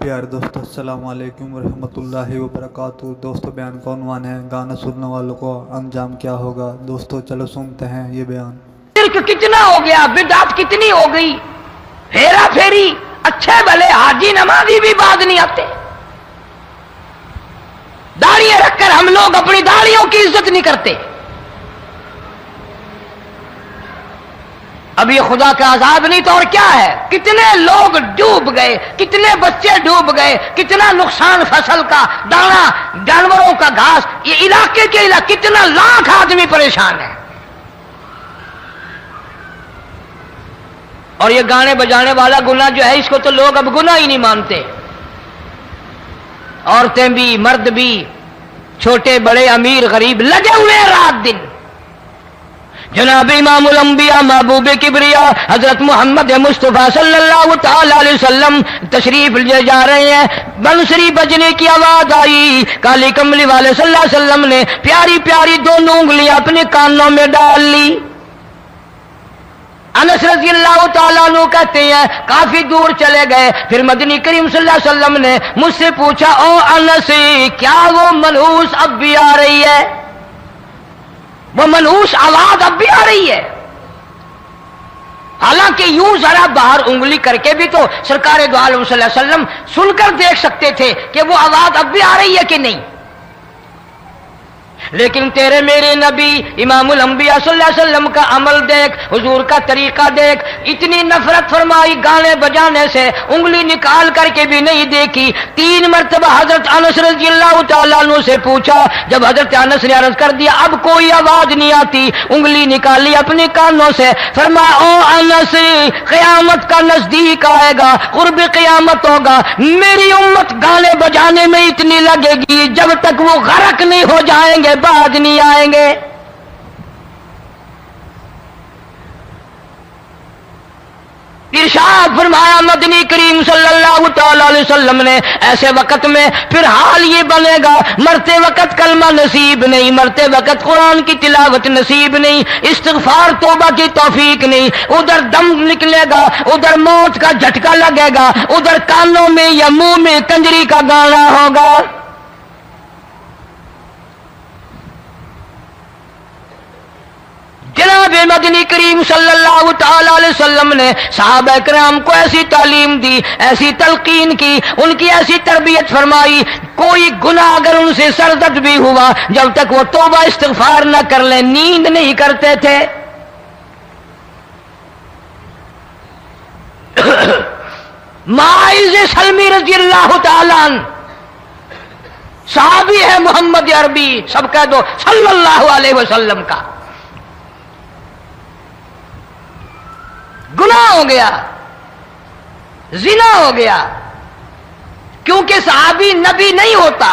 پیارے دوستو السلام علیکم ورحمۃ اللہ وبرکاتہ۔ دوستو بیان کا عنوان ہے گانا سننے والوں کو انجام کیا ہوگا۔ دوستو چلو سنتے ہیں یہ بیان۔ شرک کتنا ہو گیا، بدعت کتنی ہو گئی، ہیرا پھیری، اچھے بھلے حاجی نمازی بھی بعد نہیں آتے۔ داڑیاں رکھ کر ہم لوگ اپنی داڑیوں کی عزت نہیں کرتے۔ اب یہ خدا کا عذاب نہیں تو اور کیا ہے؟ کتنے لوگ ڈوب گئے، کتنے بچے ڈوب گئے، کتنا نقصان فصل کا، دانا، جانوروں کا گھاس، یہ علاقے کے علاقے کتنا لاکھ آدمی پریشان ہے۔ اور یہ گانے بجانے والا گناہ جو ہے اس کو تو لوگ اب گناہ ہی نہیں مانتے۔ عورتیں بھی، مرد بھی، چھوٹے بڑے، امیر غریب لگے ہوئے ہیں رات دن۔ جناب امام الانبیاء محبوب کبریا حضرت محمد مصطفیٰ صلی اللہ تعالی علیہ وسلم تشریف لے جا رہے ہیں، بنسری بجنے کی آواز آئی، کالی کملی والے صلی اللہ علیہ وسلم نے پیاری پیاری دونوں انگلیاں اپنے کانوں میں ڈال لی۔ انس رضی اللہ تعالیٰ عنہ کہتے ہیں کافی دور چلے گئے، پھر مدنی کریم صلی اللہ علیہ وسلم نے مجھ سے پوچھا، او انس کیا وہ منحوس اب بھی آ رہی ہے؟ وہ منحوس آواز اب بھی آ رہی ہے؟ حالانکہ یوں ذرا باہر انگلی کر کے بھی تو سرکار دو عالم صلی اللہ علیہ وسلم سن کر دیکھ سکتے تھے کہ وہ آواز اب بھی آ رہی ہے کہ نہیں۔ لیکن تیرے میرے نبی امام الانبیاء صلی اللہ علیہ وسلم کا عمل دیکھ، حضور کا طریقہ دیکھ، اتنی نفرت فرمائی گانے بجانے سے، انگلی نکال کر کے بھی نہیں دیکھی۔ 3 مرتبہ حضرت انس رضی اللہ تعالیٰ عنہ سے پوچھا، جب حضرت انس نے عرض کر دیا اب کوئی آواز نہیں آتی، انگلی نکالی اپنے کانوں سے، فرمایا او انس قیامت کا نزدیک آئے گا، قرب قیامت ہوگا، میری امت گانے بجانے میں اتنی لگے گی جب تک وہ غرق نہیں ہو جائیں گے بعد نہیں آئیں گے۔ ارشاد فرمایا مدنی کریم صلی اللہ تعالی علیہ وسلم نے ایسے وقت میں پھر حال یہ بنے گا، مرتے وقت کلمہ نصیب نہیں، مرتے وقت قرآن کی تلاوت نصیب نہیں، استغفار توبہ کی توفیق نہیں، ادھر دم نکلے گا، ادھر موت کا جھٹکا لگے گا، ادھر کانوں میں یا منہ میں کنجری کا گانا ہوگا۔ جناب مدنی کریم صلی اللہ تعالی علیہ وسلم نے صحابہ کرام کو ایسی تعلیم دی، ایسی تلقین کی، ان کی ایسی تربیت فرمائی، کوئی گناہ اگر ان سے سرزد بھی ہوا جب تک وہ توبہ استغفار نہ کر لیں نیند نہیں کرتے تھے۔ معاذ سلمی رضی اللہ تعالیٰ عنہ صحابی ہے محمد عربی، سب کہہ دو صلی اللہ علیہ وسلم کا، گناہ ہو گیا، زنا ہو گیا، کیونکہ صحابی نبی نہیں ہوتا،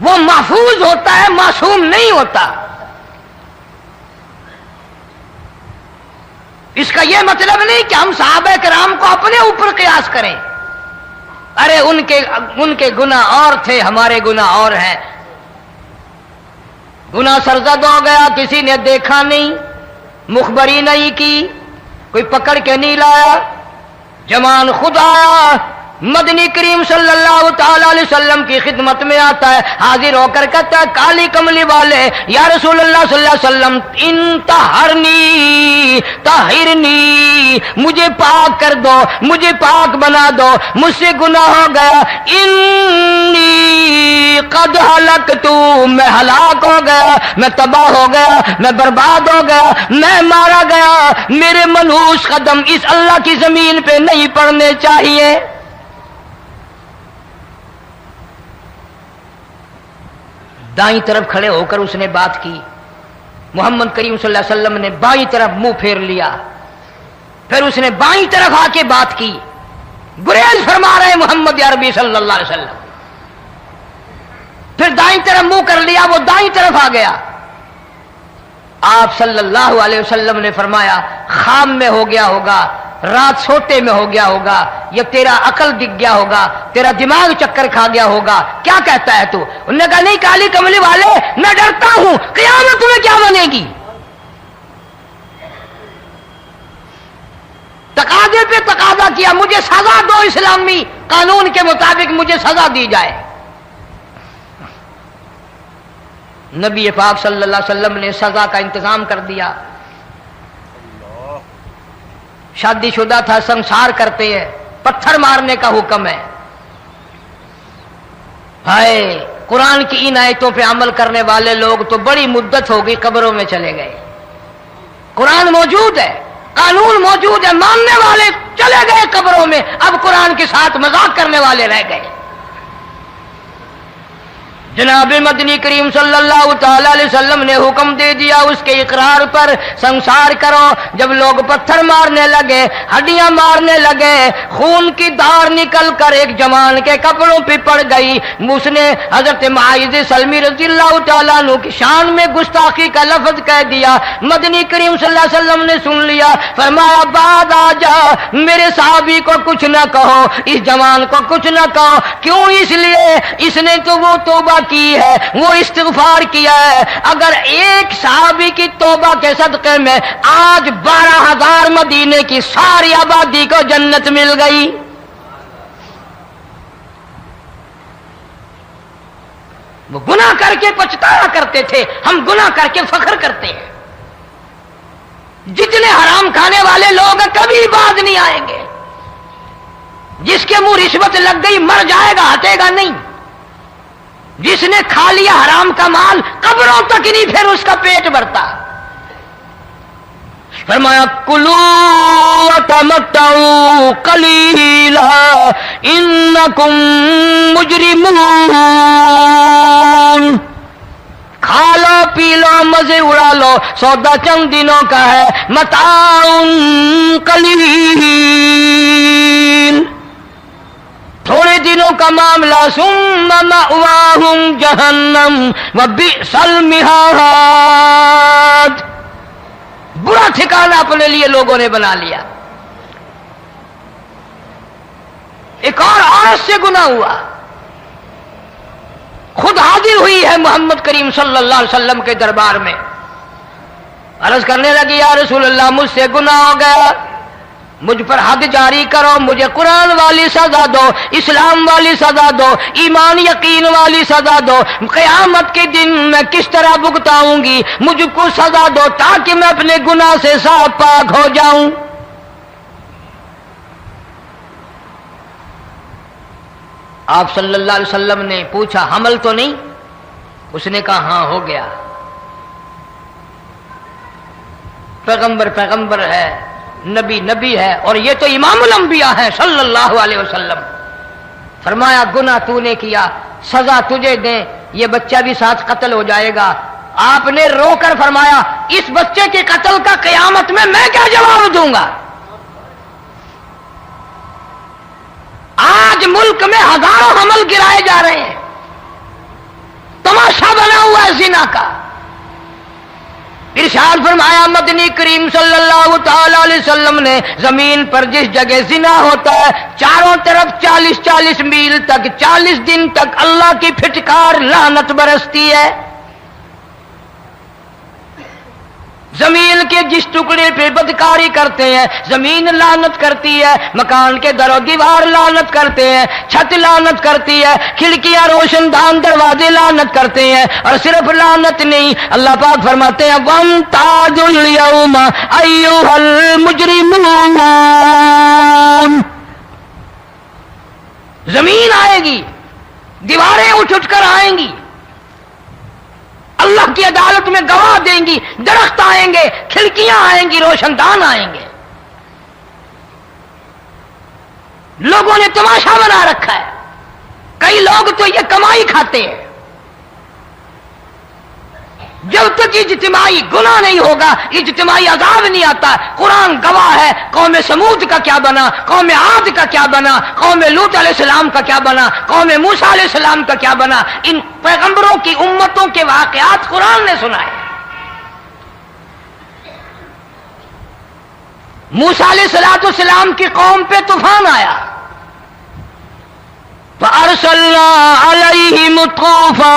وہ محفوظ ہوتا ہے، معصوم نہیں ہوتا۔ اس کا یہ مطلب نہیں کہ ہم صحابہ کرام کو اپنے اوپر قیاس کریں، ارے ان کے گناہ اور تھے، ہمارے گناہ اور ہیں۔ گناہ سرزد ہو گیا، کسی نے دیکھا نہیں، مخبری نہیں کی، کوئی پکڑ کے نہیں لایا، جمان خود آیا، مدنی کریم صلی اللہ تعالی علیہ وسلم کی خدمت میں آتا ہے، حاضر ہو کر کہتا ہے کالی کملی والے یا رسول اللہ صلی اللہ علیہ وسلم انطہرنی طہرنی، مجھے پاک کر دو، مجھے پاک بنا دو، مجھ سے گناہ ہو گیا، انی قد ہلکت، میں ہلاک ہو گیا، میں تباہ ہو گیا، میں برباد ہو گیا، میں مارا گیا، میرے منحوس قدم اس اللہ کی زمین پہ نہیں پڑنے چاہیے۔ دائیں طرف کھڑے ہو کر اس نے بات کی، محمد کریم صلی اللہ علیہ وسلم نے بائیں طرف منہ پھیر لیا، پھر اس نے بائیں طرف آ کے بات کی، گریز فرما رہے محمد عربی صلی اللہ علیہ وسلم، پھر دائیں طرف منہ کر لیا، وہ دائیں طرف آ گیا۔ آپ صلی اللہ علیہ وسلم نے فرمایا خام میں ہو گیا ہوگا، رات سوتے میں ہو گیا ہوگا، یا تیرا عقل دکھ گیا ہوگا، تیرا دماغ چکر کھا گیا ہوگا، کیا کہتا ہے تو؟ انہوں نے کہا نہیں کالی کملی والے میں ڈرتا ہوں، قیامت میں کیا بنے گی؟ تقاضے پہ تقاضا کیا مجھے سزا دو، اسلامی قانون کے مطابق مجھے سزا دی جائے۔ نبی پاک صلی اللہ علیہ وسلم نے سزا کا انتظام کر دیا۔ شادی شدہ تھا، سنسار کرتے ہیں، پتھر مارنے کا حکم ہے۔ ہائے، قرآن کی ان آیتوں پہ عمل کرنے والے لوگ تو بڑی مدت ہو گئی قبروں میں چلے گئے۔ قرآن موجود ہے، قانون موجود ہے، ماننے والے چلے گئے قبروں میں، اب قرآن کے ساتھ مذاق کرنے والے رہ گئے۔ جناب مدنی کریم صلی اللہ تعالی علیہ وسلم نے حکم دے دیا اس کے اقرار پر سنسار کرو۔ جب لوگ پتھر مارنے لگے، ہڈیاں مارنے لگے، خون کی دھار نکل کر ایک جوان کے کپڑوں پہ پڑ گئی، اس نے حضرت معاذ سلمی رضی اللہ تعالیٰ عنہ کی شان میں گستاخی کا لفظ کہہ دیا۔ مدنی کریم صلی اللہ علیہ وسلم نے سن لیا، فرمایا بعد آ جا، میرے صحابی کو کچھ نہ کہو، اس جوان کو کچھ نہ کہو۔ کیوں؟ اس لیے اس نے تو وہ توبہ کی ہے، وہ استغفار کیا ہے۔ اگر ایک صحابی کی توبہ کے صدقے میں آج 12,000 مدینے کی ساری آبادی کو جنت مل گئی۔ وہ گناہ کر کے پچھتایا کرتے تھے، ہم گناہ کر کے فخر کرتے ہیں۔ جتنے حرام کھانے والے لوگ ہیں کبھی باز نہیں آئیں گے۔ جس کے منہ رشوت لگ گئی مر جائے گا، ہٹے گا نہیں۔ جس نے کھا لیا حرام کا مال قبروں تک نہیں پھر اس کا پیٹ بھرتا۔ فرمایا کلو وتمتعوا قلیلا انکم مجرمون، کھا لو پی لو مزے اڑا لو، سودا چند دنوں کا ہے، متاع قلیل، تھوڑے دنوں کا معاملہ، ثم مأواہم جہنم وبئس المہاد، برا ٹھکانہ اپنے لیے لوگوں نے بنا لیا۔ ایک اور عورت سے گناہ ہوا، خود حاضر ہوئی ہے محمد کریم صلی اللہ علیہ وسلم کے دربار میں، عرض کرنے لگی یا رسول اللہ مجھ سے گناہ ہو گیا، مجھ پر حد جاری کرو، مجھے قرآن والی سزا دو، اسلام والی سزا دو، ایمان یقین والی سزا دو، قیامت کے دن میں کس طرح بھگتاؤں گی، مجھ کو سزا دو تاکہ میں اپنے گناہ سے صاف پاک ہو جاؤں۔ آپ صلی اللہ علیہ وسلم نے پوچھا حمل تو نہیں؟ اس نے کہا ہاں ہو گیا۔ پیغمبر ہے، نبی ہے، اور یہ تو امام الانبیاء ہے صلی اللہ علیہ وسلم۔ فرمایا گناہ تو نے کیا، سزا تجھے دیں، یہ بچہ بھی ساتھ قتل ہو جائے گا۔ آپ نے رو کر فرمایا اس بچے کے قتل کا قیامت میں کیا جواب دوں گا؟ آج ملک میں ہزاروں حمل گرائے جا رہے ہیں، تماشا بنا ہوا ہے زنا کا۔ ارشاد فرمایا مدنی کریم صلی اللہ تعالی علیہ وسلم نے زمین پر جس جگہ زنا ہوتا ہے چاروں طرف 40 میل تک 40 دن تک اللہ کی پھٹکار لعنت برستی ہے۔ زمین کے جس ٹکڑے پہ بدکاری کرتے ہیں زمین لعنت کرتی ہے، مکان کے در و دیوار لعنت کرتے ہیں، چھت لعنت کرتی ہے، کھڑکیاں روشن دان دروازے لعنت کرتے ہیں، اور صرف لعنت نہیں، اللہ پاک فرماتے ہیں وَامْتَازُوا الْيَوْمَ أَيُّهَا الْمُجْرِمُونَ، زمین آئے گی، دیواریں اٹھ کر آئیں گی، اللہ کی عدالت میں گواہ دیں گی، درخت آئیں گے، کھڑکیاں آئیں گی، روشن دان آئیں گے۔ لوگوں نے تماشا بنا رکھا ہے، کئی لوگ تو یہ کمائی کھاتے ہیں۔ جب تک اجتماعی گناہ نہیں ہوگا اجتماعی عذاب نہیں آتا۔ قرآن گواہ ہے، قوم سمود کا کیا بنا، قوم عاد کا کیا بنا، قوم لوط علیہ السلام کا کیا بنا، قوم موسیٰ علیہ السلام کا کیا بنا۔ ان پیغمبروں کی امتوں کے واقعات قرآن نے سنائے۔ موسیٰ علیہ السلام کی قوم پہ طوفان آیا، فَأَرْسَلْنَا عَلَيْهِمُ الطُّوفَانَ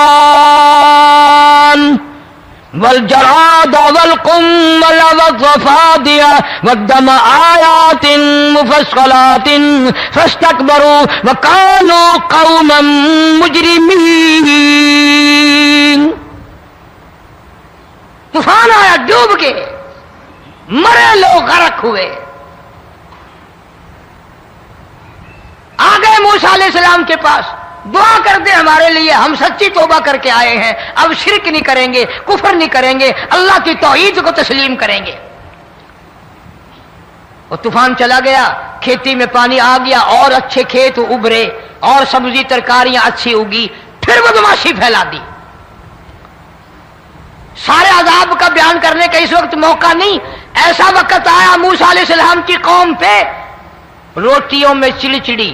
والجراد والقمل والضفادع والدم آیات مفصلات فاستكبروا وكانوا قوما مجرمین. طوفان آیا، ڈوب کے مرے لوگ غرق ہوئے. آ گئے موسیٰ علیہ السلام کے پاس، دعا کر دے ہمارے لیے، ہم سچی توبہ کر کے آئے ہیں، اب شرک نہیں کریں گے، کفر نہیں کریں گے، اللہ کی توحید کو تسلیم کریں گے. اور طوفان چلا گیا، کھیتی میں پانی آ گیا، اور اچھے کھیت ابھرے، اور سبزی ترکاریاں اچھی اگی. پھر بدماشی پھیلا دی. سارے عذاب کا بیان کرنے کا اس وقت موقع نہیں. ایسا وقت آیا موسیٰ علیہ السلام کی قوم پہ، روٹیوں میں چڑچڑی.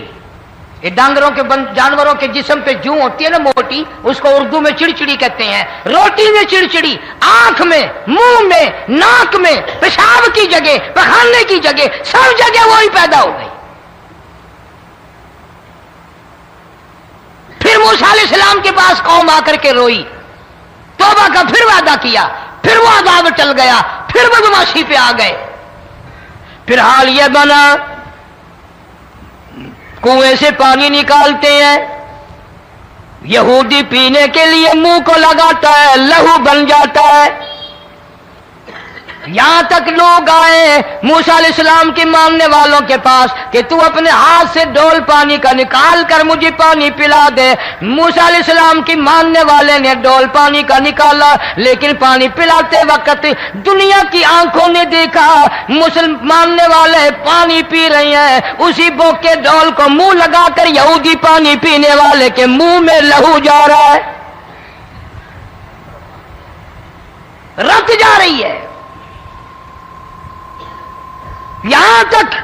یہ ڈانگروں کے جانوروں کے جسم پہ جوں ہوتی ہے نا موٹی، اس کو اردو میں چڑچڑی کہتے ہیں. روٹی میں چڑچڑی، آنکھ میں، منہ میں، ناک میں، پیشاب کی جگہ، پخانے کی جگہ، سب جگہ وہی پیدا ہو گئی. پھر موسیٰ علیہ السلام کے پاس قوم آ کر کے روئی، توبہ کا پھر وعدہ کیا، پھر وہ عذاب ٹل گیا، پھر بدماشی پہ آ گئے. پھر حال یہ بنا، کنویں سے پانی نکالتے ہیں، یہودی پینے کے لیے منہ کو لگاتا ہے، لہو بن جاتا ہے. یہاں تک لوگ آئے موسیٰ علیہ السلام کی ماننے والوں کے پاس کہ تو اپنے ہاتھ سے ڈول پانی کا نکال کر مجھے پانی پلا دے. موسیٰ علیہ السلام کی ماننے والے نے ڈول پانی کا نکالا، لیکن پانی پلاتے وقت دنیا کی آنکھوں نے دیکھا ماننے والے پانی پی رہے ہیں، اسی بوک کے ڈول کو منہ لگا کر یہودی پانی پینے والے کے منہ میں لہو جا رہا ہے، رت جا رہی ہے. یہاں تک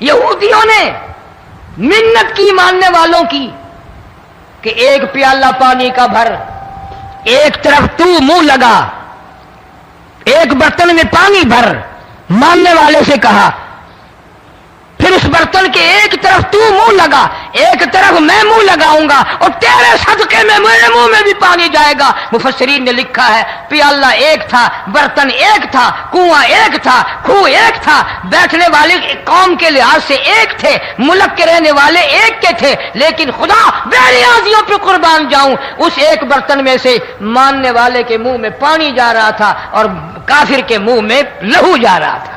یہودیوں نے منت کی ماننے والوں کی کہ ایک پیالہ پانی کا بھر، ایک طرف تو منہ لگا، ایک برتن میں پانی بھر. ماننے والے سے کہا، پھر اس برتن کے ایک طرف تو منہ لگا، ایک طرف میں منہ لگاؤں گا، اور تیرے صدقے میں میرے منہ میں بھی پانی جائے گا. مفسرین نے لکھا ہے پیالہ ایک تھا، برتن ایک تھا، کنواں ایک تھا، کھو ایک تھا، بیٹھنے والے قوم کے لحاظ سے ایک تھے، ملک کے رہنے والے ایک کے تھے، لیکن خدا بے نیازیوں پہ قربان جاؤں، اس ایک برتن میں سے ماننے والے کے منہ میں پانی جا رہا تھا اور کافر کے منہ میں لہو جا رہا تھا.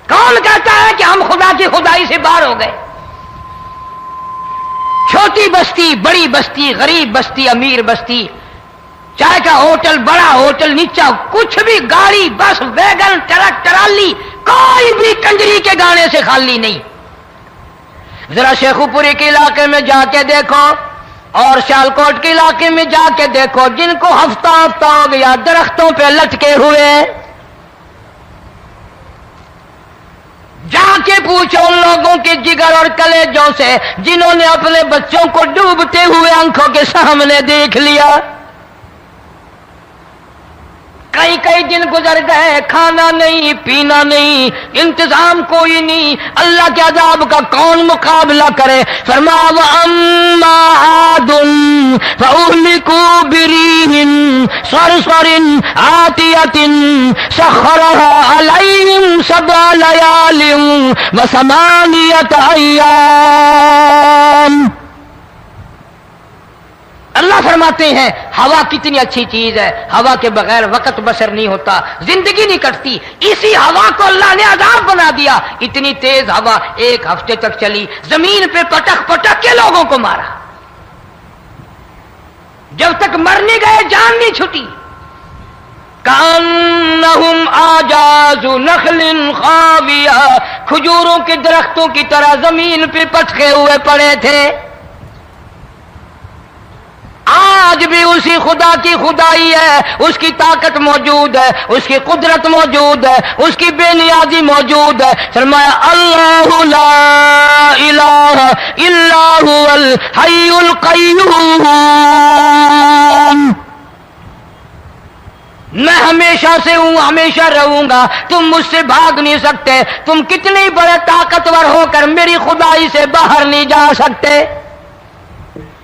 کون کہتا ہے کہ ہم خدا کی خدائی سے باہر ہو گئے؟ چھوٹی بستی، بڑی بستی، غریب بستی، امیر بستی، چائے کا ہوٹل، بڑا ہوٹل، نیچا کچھ بھی، گاڑی، بس، ویگن، ٹرک، ٹرالی، کوئی بھی کنجری کے گانے سے خالی نہیں. ذرا شیخو پوری کے علاقے میں جا کے دیکھو اور سیالکوٹ کے علاقے میں جا کے دیکھو، جن کو ہفتہ ہفتہ ہو گیا درختوں پہ لٹکے ہوئے، جا کے پوچھو ان لوگوں کے جگر اور کلیجوں سے جنہوں نے اپنے بچوں کو ڈوبتے ہوئے آنکھوں کے سامنے دیکھ لیا. کئی کئی دن گزر گئے، کھانا نہیں، پینا نہیں، انتظام کوئی نہیں، اللہ کے عذاب کا کون مقابلہ کرے؟ فرمایا وَأَمَّا عَادٌ فَأُهْلِكُوا بِرِيحٍ صَرْصَرٍ عَاتِيَةٍ سَخَّرَهَا عَلَيْهِمْ 7 لَيَالٍ و8 أَيَّامٍ. اللہ فرماتے ہیں ہوا کتنی اچھی چیز ہے، ہوا کے بغیر وقت بسر نہیں ہوتا، زندگی نہیں کٹتی. اسی ہوا کو اللہ نے عذاب بنا دیا. اتنی تیز ہوا 1 ہفتے تک چلی، زمین پہ پٹک پٹک کے لوگوں کو مارا، جب تک مر نہیں گئے جان نہیں چھٹی. کأنہم اعجاز نخل خاویہ، کھجوروں کے درختوں کی طرح زمین پہ پٹکے ہوئے پڑے تھے. آج بھی اسی خدا کی خدائی ہے، اس کی طاقت موجود ہے، اس کی قدرت موجود ہے، اس کی بے نیازی موجود ہے. فرمایا اللہ لا الہ الا هو الحی القیوم، میں ہمیشہ سے ہوں، ہمیشہ رہوں گا، تم مجھ سے بھاگ نہیں سکتے، تم کتنے بڑے طاقتور ہو کر میری خدائی سے باہر نہیں جا سکتے.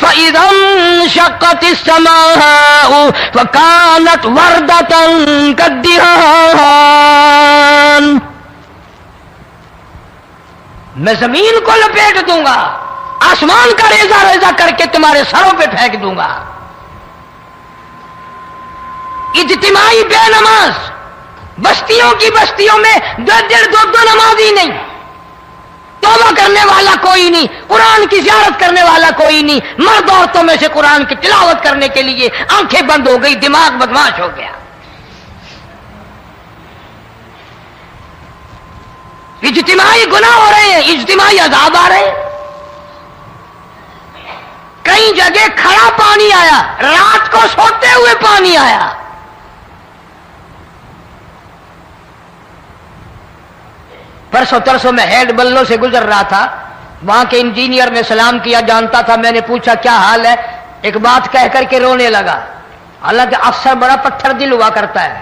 فَإِذَا انشَقَّتِ السَّمَاءُ فَكَانَتْ وَرْدَةً كَالدِّهَانِ، میں زمین کو لپیٹ دوں گا، آسمان کا ریزہ ریزہ کر کے تمہارے سروں پہ پھینک دوں گا۔ اجتماعی بے نماز، بستیوں کی بستیوں میں دو نمازی نہیں، توبہ کرنے والا کوئی نہیں، قرآن کی زیارت کرنے والا کوئی نہیں، مرد عورتوں میں سے قرآن کی تلاوت کرنے کے لیے آنکھیں بند ہو گئی، دماغ بدماش ہو گیا۔ اجتماعی گناہ ہو رہے ہیں، اجتماعی عذاب آ رہے ہیں۔ کئی جگہ کھڑا پانی آیا، رات کو سوتے ہوئے پانی آیا۔ پرسوں ترسوں میں ہیڈ بلوں سے گزر رہا تھا، وہاں کے انجینئر نے سلام کیا، جانتا تھا، میں نے پوچھا کیا حال ہے، ایک بات کہہ کر کے رونے لگا، حالانکہ افسر بڑا پتھر دل ہوا کرتا ہے،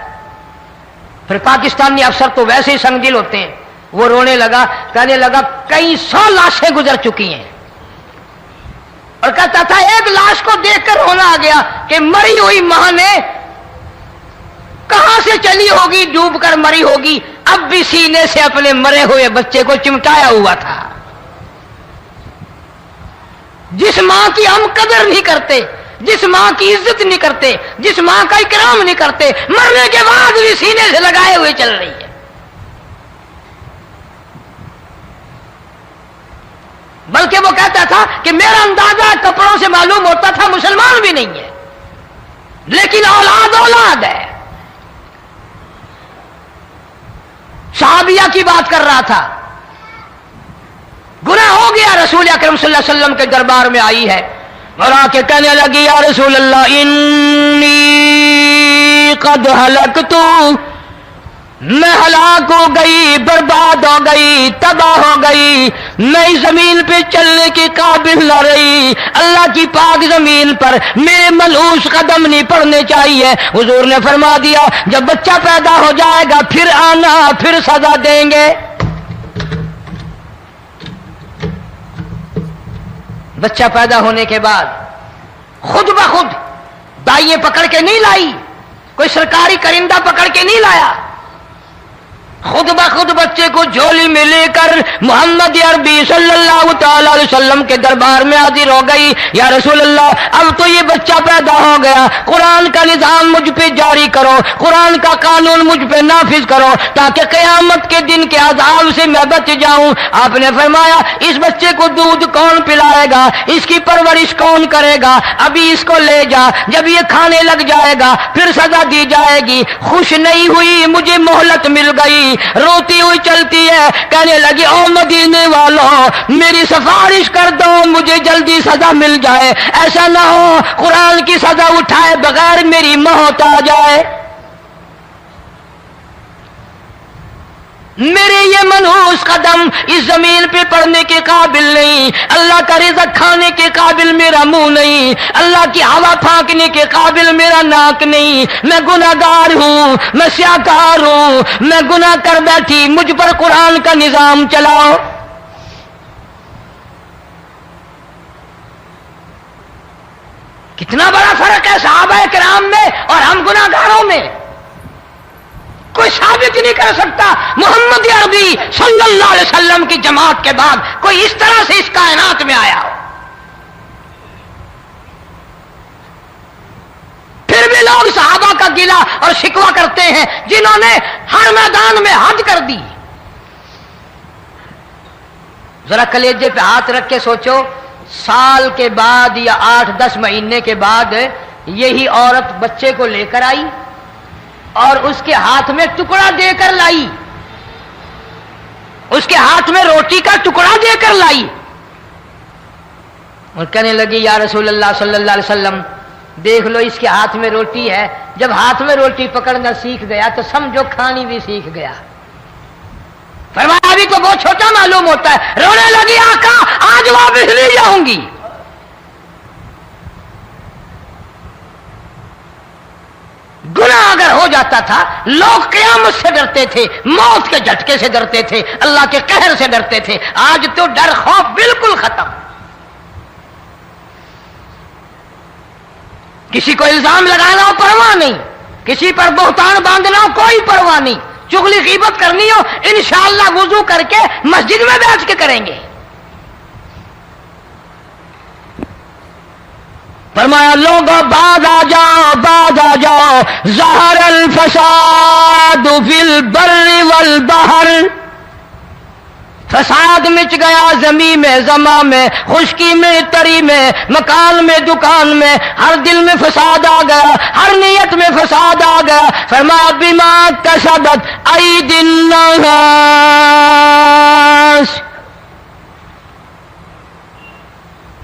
پھر پاکستانی افسر تو ویسے ہی سنگ دل ہوتے ہیں۔ وہ رونے لگا، کہنے لگا کئی 100 لاشیں گزر چکی ہیں، اور کہتا تھا ایک لاش کو دیکھ کر رونا آ گیا کہ مری ہوئی ماں نے کہاں سے چلی ہوگی، ڈوب کر مری ہوگی، اب بھی سینے سے اپنے مرے ہوئے بچے کو چمٹایا ہوا تھا۔ جس ماں کی ہم قدر نہیں کرتے، جس ماں کی عزت نہیں کرتے، جس ماں کا اکرام نہیں کرتے، مرنے کے بعد بھی سینے سے لگائے ہوئے چل رہی ہے۔ بلکہ وہ کہتا تھا کہ میرا اندازہ کپڑوں سے معلوم ہوتا تھا مسلمان بھی نہیں ہے، لیکن اولاد اولاد ہے۔ صحابیہ کی بات کر رہا تھا، گناہ ہو گیا، رسول اکرم صلی اللہ علیہ وسلم کے دربار میں آئی ہے اور آ کے کہنے لگی یا رسول اللہ انی قد ہلکت، میں ہلاک ہو گئی، برباد ہو گئی، تباہ ہو گئی، میں اس زمین پہ چلنے کے قابل نہ رہی، اللہ کی پاک زمین پر میرے ملعوس قدم نہیں پڑنے چاہیے۔ حضور نے فرما دیا جب بچہ پیدا ہو جائے گا پھر آنا، پھر سزا دیں گے۔ بچہ پیدا ہونے کے بعد خود بخود دائیں پکڑ کے نہیں لائی، کوئی سرکاری کرندہ پکڑ کے نہیں لایا، خود بخود بچے کو جھولی میں لے کر محمد عربی صلی اللہ تعالی علیہ وسلم کے دربار میں حاضر ہو گئی۔ یا رسول اللہ اب تو یہ بچہ پیدا ہو گیا، قرآن کا نظام مجھ پہ جاری کرو، قرآن کا قانون مجھ پہ نافذ کرو تاکہ قیامت کے دن کے عذاب سے میں بچ جاؤں۔ آپ نے فرمایا اس بچے کو دودھ کون پلائے گا، اس کی پرورش کون کرے گا، ابھی اس کو لے جا، جب یہ کھانے لگ جائے گا پھر سزا دی جائے گی۔ خوش نہیں ہوئی، مجھے مہلت مل گئی، روتی ہوئی چلتی ہے، کہنے لگی او مدینے والوں میری سفارش کر دو، مجھے جلدی سزا مل جائے، ایسا نہ ہو قرآن کی سزا اٹھائے بغیر میری موت آ جائے۔ میرے یہ منحوس قدم اس زمین پہ پڑنے کے قابل نہیں، اللہ کا رزق کھانے کے قابل میرا منہ نہیں، اللہ کی ہوا پھانکنے کے قابل میرا ناک نہیں، میں گناہگار ہوں، میں سیاکار ہوں، میں گناہ کر بیٹھی، مجھ پر قرآن کا نظام چلاؤ۔ کتنا بڑا فرق ہے صحابہ کرام میں اور ہم گناہگاروں میں، کوئی ثابت نہیں کر سکتا محمد عربی صلی اللہ علیہ وسلم کی جماعت کے بعد کوئی اس طرح سے اس کائنات میں آیا ہو۔ پھر بھی لوگ صحابہ کا گلہ اور شکوہ کرتے ہیں جنہوں نے ہر میدان میں حد کر دی۔ ذرا کلیجے پہ ہاتھ رکھ کے سوچو، سال کے بعد یا 8-10 مہینے کے بعد یہی عورت بچے کو لے کر آئی اور اس کے ہاتھ میں ٹکڑا دے کر لائی، اس کے ہاتھ میں روٹی کا ٹکڑا دے کر لائی اور کہنے لگی یا رسول اللہ صلی اللہ علیہ وسلم دیکھ لو اس کے ہاتھ میں روٹی ہے، جب ہاتھ میں روٹی پکڑنا سیکھ گیا تو سمجھو کھانی بھی سیکھ گیا۔ فرمایا ابھی تو بہت چھوٹا معلوم ہوتا ہے، رونے لگی آقا آج واپس لے جاؤں گی۔ گناہ اگر ہو جاتا تھا، لوگ قیامت سے ڈرتے تھے، موت کے جھٹکے سے ڈرتے تھے، اللہ کے قہر سے ڈرتے تھے۔ آج تو ڈر خوف بالکل ختم۔ کسی کو الزام لگانا ہو پرواہ نہیں، کسی پر بہتان باندھنا ہو کوئی پرواہ نہیں، چغلی غیبت کرنی ہو انشاءاللہ وضو کر کے مسجد میں بیٹھ کے کریں گے۔ فرمایا لوگوں بعد آ جاؤ ظہر الفساد فی البر والبحر، فساد مچ گیا زمین میں، زماں میں، خشکی میں، تری میں، مکان میں، دکان میں، ہر دل میں فساد آ گیا، ہر نیت میں فساد آ گیا۔ فرمایا بما کسبت ایدی الناس۔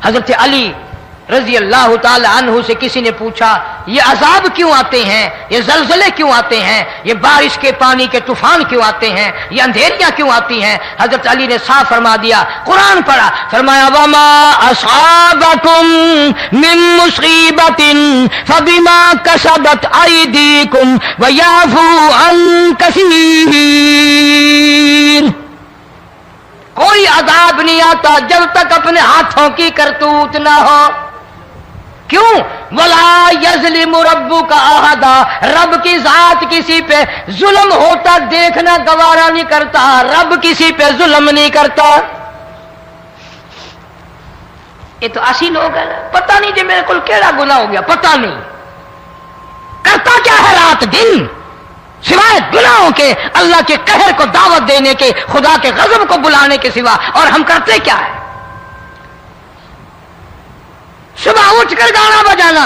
حضرت علی رضی اللہ تعالی عنہ سے کسی نے پوچھا یہ عذاب کیوں آتے ہیں، یہ زلزلے کیوں آتے ہیں، یہ بارش کے پانی کے طوفان کیوں آتے ہیں، یہ اندھیریاں کیوں آتی ہیں؟ حضرت علی نے صاف فرما دیا، قرآن پڑھا، فرمایا وما اصابکم من مصیبت فبما کسبت ایدیکم ویعفو عن کثیر۔ کوئی عذاب نہیں آتا جب تک اپنے ہاتھوں کی کرتوت نہ ہو۔ کیوں؟ وَلَا يَظْلِمُ رَبُّكَ أَحَدًا، رب کی ذات کسی پہ ظلم ہوتا دیکھنا گوارا نہیں کرتا، رب کسی پہ ظلم نہیں کرتا۔ یہ تو اسی لوگ ہیں، پتہ نہیں جی میرے کو کیڑا گناہ ہو گیا، پتہ نہیں کرتا کیا ہے رات دن سوائے گناہوں کے، اللہ کے قہر کو دعوت دینے کے، خدا کے غضب کو بلانے کے سوا، اور ہم کرتے کیا ہے؟ صبح اٹھ کر گانا بجانا،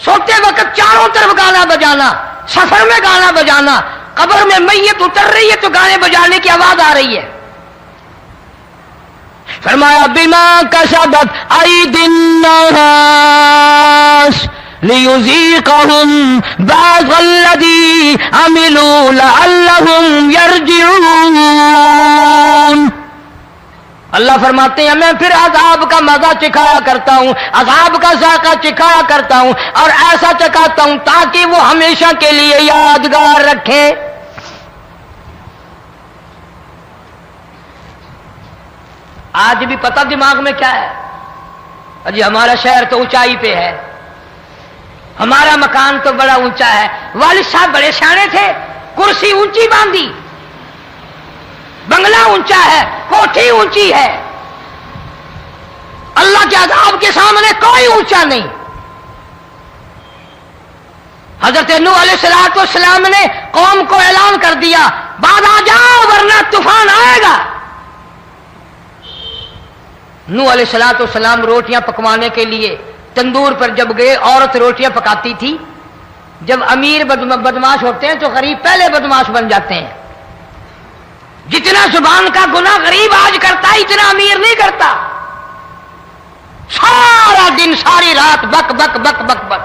سوتے وقت چاروں طرف گانا بجانا، سفر میں گانا بجانا، قبر میں میت اتر رہی ہے تو گانے بجانے کی آواز آ رہی ہے۔ فرمایا بما کسبت ایدی الناس لیذیقہم بعض الذی عملوا لعلہم یرجعون۔ اللہ فرماتے ہیں میں پھر عذاب کا مزہ چکھایا کرتا ہوں، عذاب کا ذائقہ چکھایا کرتا ہوں، اور ایسا چکھاتا ہوں تاکہ وہ ہمیشہ کے لیے یادگار رکھے۔ آج بھی پتہ دماغ میں کیا ہے؟ جی ہمارا شہر تو اونچائی پہ ہے، ہمارا مکان تو بڑا اونچا ہے، والد صاحب بڑے سیانے تھے، کرسی اونچی باندھی، بنگلہ اونچا ہے، کوٹھی اونچی ہے، اللہ کے عذاب کے سامنے کوئی اونچا نہیں۔ حضرت نوح علیہ السلام نے قوم کو اعلان کر دیا بعد آ جاؤ ورنہ طوفان آئے گا۔ نوح علیہ السلام روٹیاں پکوانے کے لیے تندور پر جب گئے، عورت روٹیاں پکاتی تھی۔ جب امیر بدماش ہوتے ہیں تو غریب پہلے بدماش بن جاتے ہیں۔ جتنا زبان کا گناہ غریب آج کرتا ہے اتنا امیر نہیں کرتا۔ سارا دن ساری رات بک بک بک بک بک۔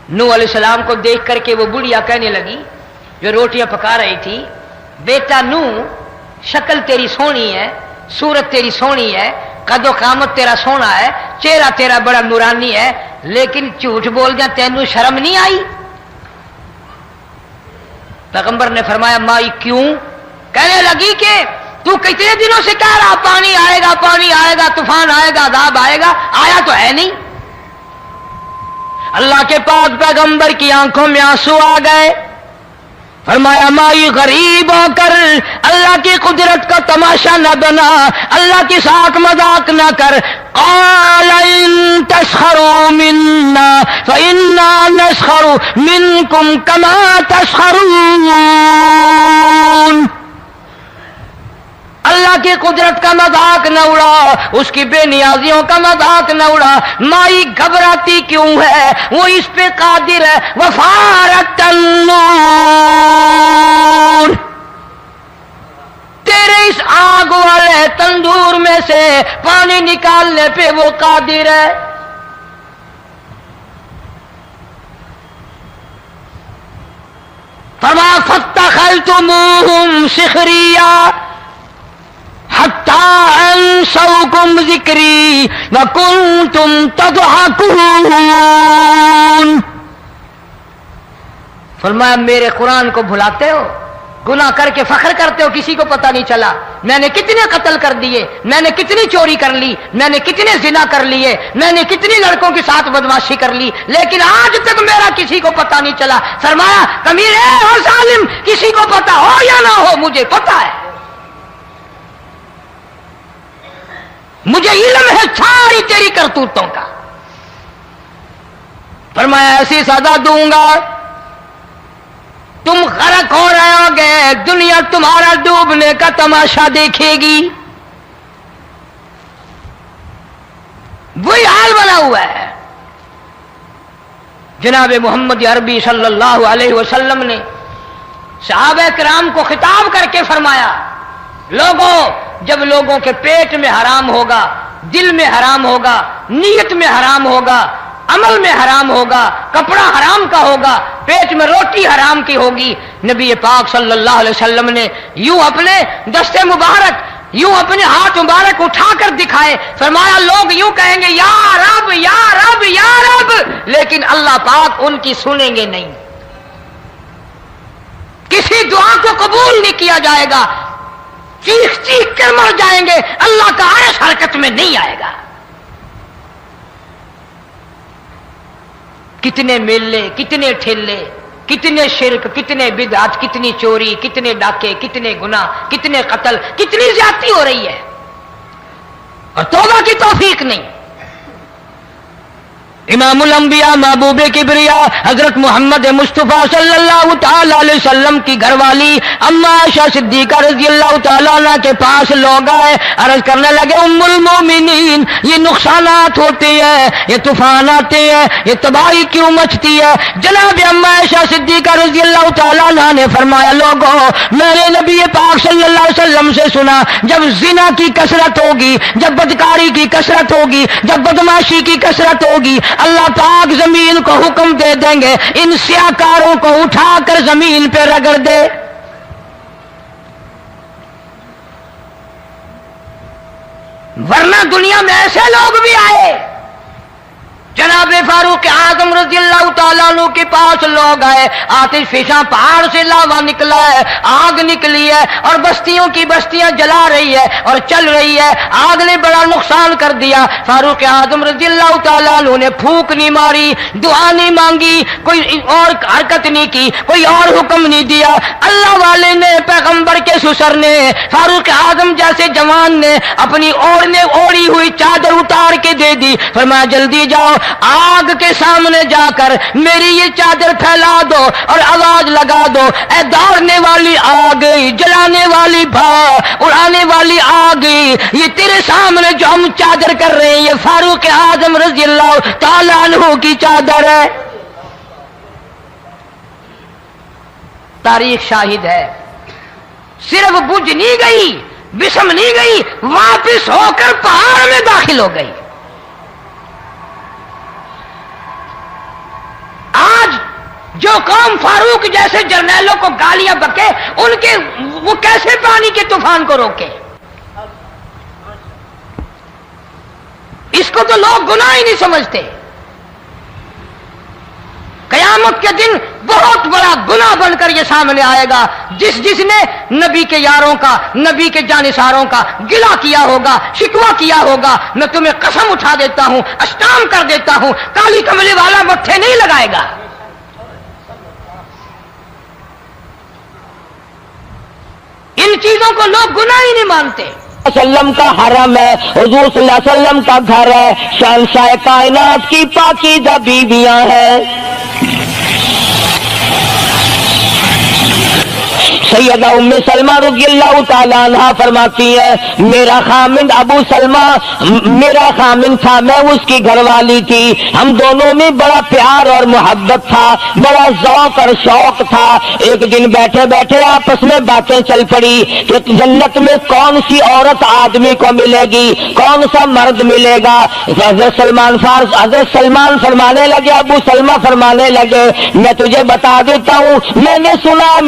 نوح علیہ السلام کو دیکھ کر کے وہ بڑھیا کہنے لگی جو روٹیاں پکا رہی تھی، بیٹا نوح شکل تیری سونی ہے، صورت تیری سونی ہے، قد و قامت تیرا سونا ہے، چہرہ تیرا بڑا نورانی ہے، لیکن جھوٹ بول جا تینوں شرم نہیں آئی؟ پیغمبر نے فرمایا مائی کیوں؟ کہنے لگی کہ تو کتنے دنوں سے کہہ رہا پانی آئے گا، پانی آئے گا، طوفان آئے گا، عذاب آئے گا، آیا تو ہے نہیں۔ اللہ کے پاک پیغمبر کی آنکھوں میں آنسو آ گئے۔ فرمایا مائی غریب ہو کر اللہ کی قدرت کا تماشا نہ بنا، اللہ کی ساتھ مذاق نہ کر۔ قال ان تسخروا منا فإنا نسخر منكم كما تسخرون۔ اللہ کی قدرت کا مذاق نہ اڑا، اس کی بے نیازیوں کا مذاق نہ اڑا۔ مائی گھبراتی کیوں ہے؟ وہ اس پہ قادر ہے۔ وفارت النور، تیرے اس آگ والے تندور میں سے پانی نکالنے پہ وہ قادر ہے۔ فما فاتخذتموہم سخریا حتی انسوکم ذکری وکنتم تضحکون۔ فرمایا میرے قرآن کو بھلاتے ہو، گناہ کر کے فخر کرتے ہو کسی کو پتہ نہیں چلا، میں نے کتنے قتل کر دیے، میں نے کتنی چوری کر لی، میں نے کتنے زنا کر لیے، میں نے کتنی لڑکوں کے ساتھ بدماشی کر لی، لیکن آج تک میرا کسی کو پتہ نہیں چلا۔ فرمایا کمینے اور ظالم، کسی کو پتہ ہو یا نہ ہو مجھے پتہ ہے، مجھے علم ہے ساری تیری کرتوتوں کا۔ فرمایا ایسی سزا دوں گا تم غرق ہو رہے ہو گے، دنیا تمہارا ڈوبنے کا تماشا دیکھے گی۔ وہی حال بنا ہوا ہے۔ جناب محمد عربی صلی اللہ علیہ وسلم نے صحابہ کرام کو خطاب کر کے فرمایا، لوگوں جب لوگوں کے پیٹ میں حرام ہوگا، دل میں حرام ہوگا، نیت میں حرام ہوگا، عمل میں حرام ہوگا، کپڑا حرام کا ہوگا، پیٹ میں روٹی حرام کی ہوگی، نبی پاک صلی اللہ علیہ وسلم نے یوں اپنے دست مبارک، یوں اپنے ہاتھ مبارک اٹھا کر دکھائے، فرمایا لوگ یوں کہیں گے یا رب یا رب یا رب، لیکن اللہ پاک ان کی سنیں گے نہیں، کسی دعا کو قبول نہیں کیا جائے گا، چیخ چیخ کر مر جائیں گے، اللہ کا عرش حرکت میں نہیں آئے گا۔ کتنے میلے، کتنے ٹھیلے، کتنے شرک، کتنے بدعت، کتنی چوری، کتنے ڈاکے، کتنے گناہ، کتنے قتل، کتنی زیادتی ہو رہی ہے اور توبہ کی توفیق نہیں۔ امام الانبیاء محبوب کبریا حضرت محمد مصطفیٰ صلی اللہ تعالی علیہ وسلم کی گھر والی اما عائشہ صدیقہ رضی اللہ تعالیٰ عنہ کے پاس لوگ آئے، عرض کرنے لگے ام المومنین یہ نقصانات ہوتے ہیں، یہ طوفان آتے ہیں، یہ تباہی کیوں مچتی ہے؟ جناب اما عائشہ صدیقہ رضی اللہ تعالیٰ عنہ نے فرمایا لوگوں میں نے نبی پاک صلی اللہ علیہ وسلم سے سنا جب زنا کی کثرت ہوگی، جب بدکاری کی کثرت ہوگی، جب بدماشی کی کثرت ہوگی، اللہ پاک زمین کو حکم دے دیں گے ان سیاکاروں کو اٹھا کر زمین پہ رگڑ دے۔ ورنہ دنیا میں ایسے لوگ بھی آئے، جناب فاروق اعظم رضی اللہ تعالیٰ عنہ کے پاس لوگ آئے، آتش فشاں پہاڑ سے لاوا نکلا ہے، آگ نکلی ہے اور بستیوں کی بستیاں جلا رہی ہے اور چل رہی ہے، آگ نے بڑا نقصان کر دیا۔ فاروق اعظم رضی اللہ تعالیٰ عنہ نے پھونک نہیں ماری، دعا نہیں مانگی، کوئی اور حرکت نہیں کی، کوئی اور حکم نہیں دیا۔ اللہ والے نے، پیغمبر کے سسر نے، فاروق اعظم جیسے جوان نے اپنی اوڑھی ہوئی چادر اتار کے دے دی، فرمایا جلدی جاؤ آگ کے سامنے جا کر میری یہ چادر پھیلا دو اور آواز لگا دو، اے دوڑنے والی آگ، جلانے والی اڑانے والی آگ، یہ تیرے سامنے جو ہم چادر کر رہے ہیں یہ فاروق اعظم رضی اللہ تعالیٰ عنہ کی چادر ہے۔ تاریخ شاہد ہے، صرف بجھ نہیں گئی، بسم نہیں گئی، واپس ہو کر پہاڑ میں داخل ہو گئی۔ آج جو قوم فاروق جیسے جرنیلوں کو گالیاں بکے، ان کے وہ کیسے پانی کے طوفان کو روکے؟ اس کو تو لوگ گناہ ہی نہیں سمجھتے۔ قیامت کے دن بہت بڑا گناہ بن کر یہ سامنے آئے گا، جس نے نبی کے یاروں کا، نبی کے جانثاروں کا گلہ کیا ہوگا، شکوہ کیا ہوگا، میں تمہیں قسم اٹھا دیتا ہوں، اشتام کر دیتا ہوں، کالی کملی والا مٹھے نہیں لگائے گا۔ ان چیزوں کو لوگ گناہ ہی نہیں مانتے۔ وسلم کا حرم ہے، حضور صلی اللہ علیہ وسلم کا گھر ہے، شہنشاہ کائنات کی پاکیزہ بیویاں ہیں۔ سیدہ ام سلمہ رضی اللہ تعالیٰ عنہ فرماتی ہے میرا خامند ابو سلمہ میرا خامند تھا، میں اس کی گھر والی تھی، ہم دونوں میں بڑا پیار اور محبت تھا، بڑا ذوق اور شوق تھا۔ ایک دن بیٹھے بیٹھے آپس میں باتیں چل پڑی کہ جنت میں کون سی عورت آدمی کو ملے گی، کون سا مرد ملے گا۔ حضرت سلمان فرمانے لگے، ابو سلمہ فرمانے لگے میں تجھے بتا دیتا ہوں، میں نے سنا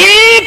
1